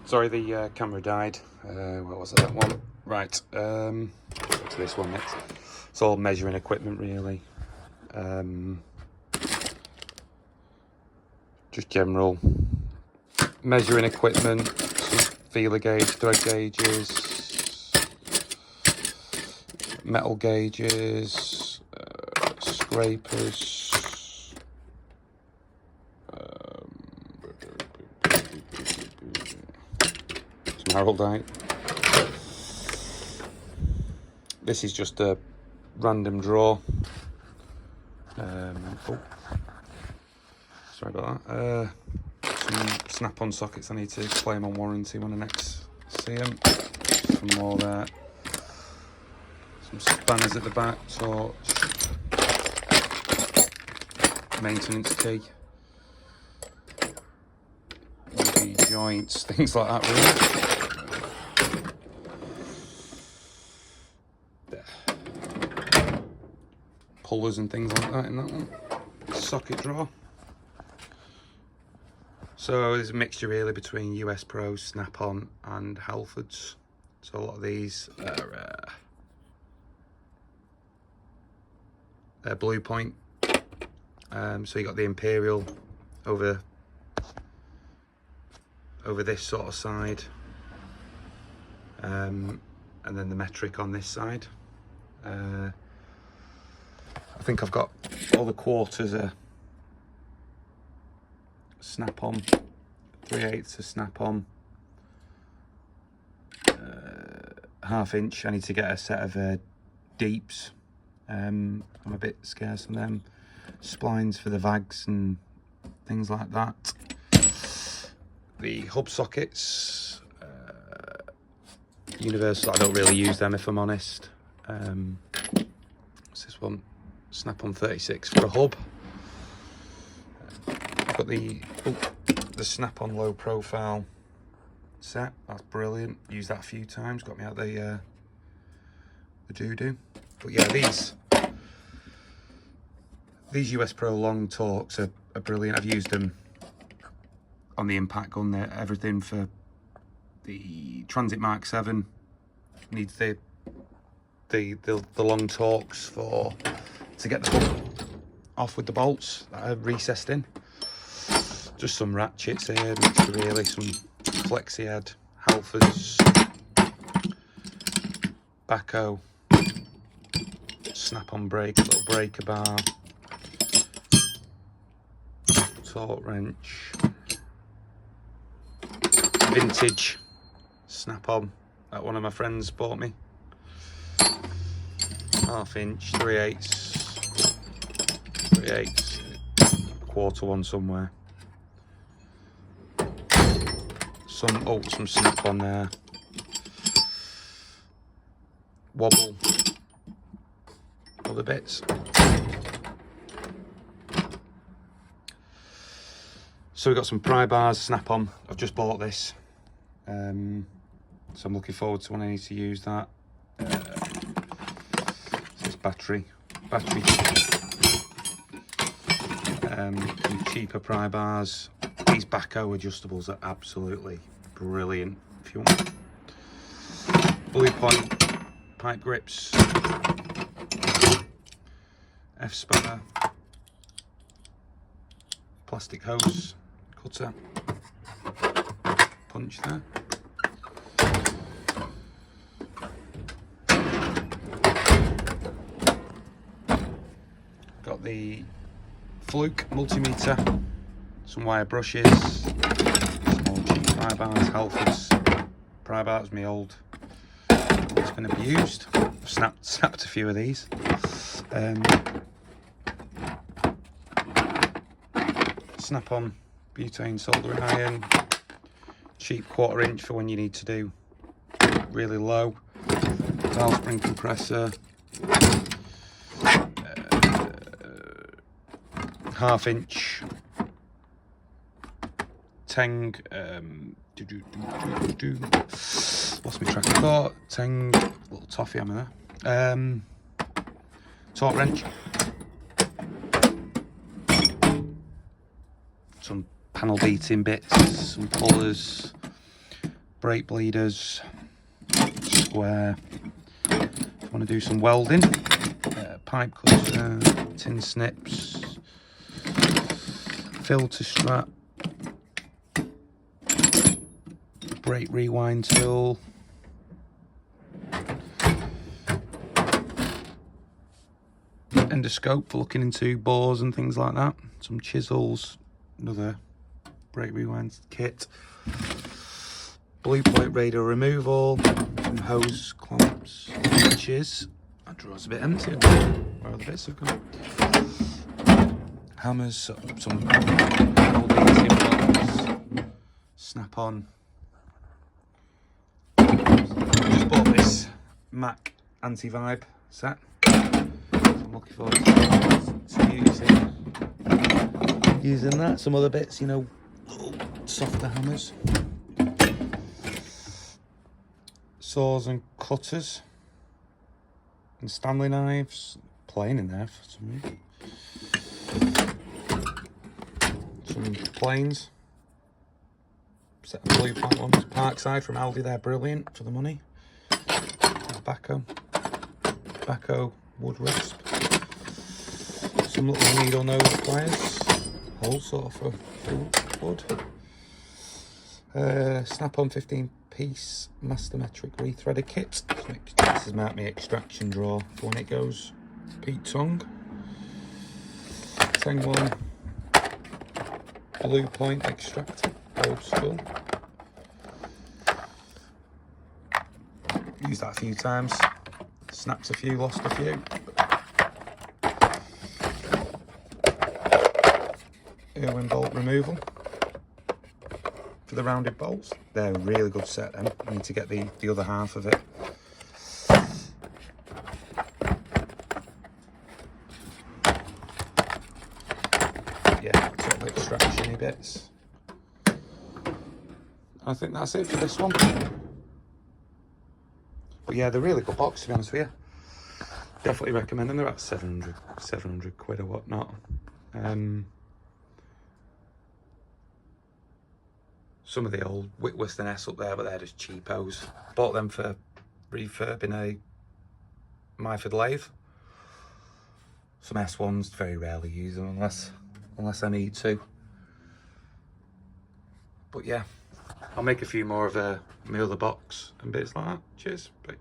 Sorry, the camera died. What was that one? Right, go to this one next. It's all measuring equipment, really. Just general measuring equipment, some feeler gauge, thread gauges, metal gauges, scrapers. Heraldite. This is just a random draw. Oh, sorry about that. Some snap-on sockets I need to claim on warranty when I next see them. Some more there. Some spanners at the back, torch, maintenance key, maybe joints, things like that, really. Pullers and things like that in that one. Socket drawer. So there's a mixture really between US Pro, Snap-on and Halfords. So a lot of these are Blue Point. So you got the Imperial over this sort of side, and then the metric on this side. I think I've got all the quarters are snap-on, 3/8 are snap-on, 1/2 inch. I need to get a set of deeps. I'm a bit scarce on them. Splines for the vags and things like that. The hub sockets, universal. I don't really use them if I'm honest. What's this one? Snap-on 36 for a hub. I've got the Snap-on low profile set. That's brilliant. Used that a few times. Got me out the doo-doo. But yeah, these US Pro long torques are brilliant. I've used them on the impact gun. There, everything for the Transit Mark 7 needs the long torques to get the hub off with the bolts that are recessed in. Just some ratchets here, mixed really, some flexi head, Halfords, backhoe, snap-on brake, little breaker bar, torque wrench, vintage snap-on that one of my friends bought me, 1/2 inch, 3/8, quarter one somewhere. Some snap-on there. Wobble. Other bits. So we've got some pry bars, snap-on. I've just bought this. So I'm looking forward to when I need to use that. This battery. Cheaper pry bars. These backhoe adjustables are absolutely brilliant. If you want Blue Point pipe grips, F-spanner, plastic hose cutter, punch there. Got the Fluke multimeter, some wire brushes, small cheap pry bars, Halfords pry bars, my old. It's been abused. I've snapped a few of these. Snap-on butane soldering iron, cheap 1/4 inch for when you need to do really low. Valve spring compressor. 1/2 inch Teng, lost my track of thought. Teng, little toffee hammer there. Torque wrench. Some panel beating bits, some pullers, brake bleeders, square. If you want to do some welding, pipe cutter, tin snips, filter strap, brake rewind tool, endoscope for looking into bores and things like that, some chisels, another brake rewind kit, blue point radar removal, some hose clamps, wrenches. That drawer's a bit empty. Where are the bits have gone? Hammers, some old blocks, snap on. Just bought this Mac anti-vibe set. So I'm looking forward to using that. Some other bits, you know, little softer hammers, saws and cutters, and Stanley knives. Plain in there for some reason. Some planes. Set of blue point ones. Parkside from Aldi, they're brilliant for the money. Tobacco wood rasp. Some little needle nose pliers. Whole sort of for wood. Snap-on 15-piece master metric rethreader kit. This is my extraction drawer for when it goes peat tongue. Teng1 blue point extractor, old school. Used that a few times. Snapped a few, lost a few. Irwin bolt removal for the rounded bolts. They're a really good set then. I need to get the other half of it. Yeah, sort of extraction-y bits. I think that's it for this one. But yeah, they're really good box, to be honest with you. Definitely recommend them. They're about 700 quid or whatnot. Some of the old Whitworth and S up there, but they're just cheapos. Bought them for refurbing a Myford lathe. Some S1s, very rarely use them unless I need to. But yeah, I'll make a few more of my other box and bits like that. Cheers. Bye.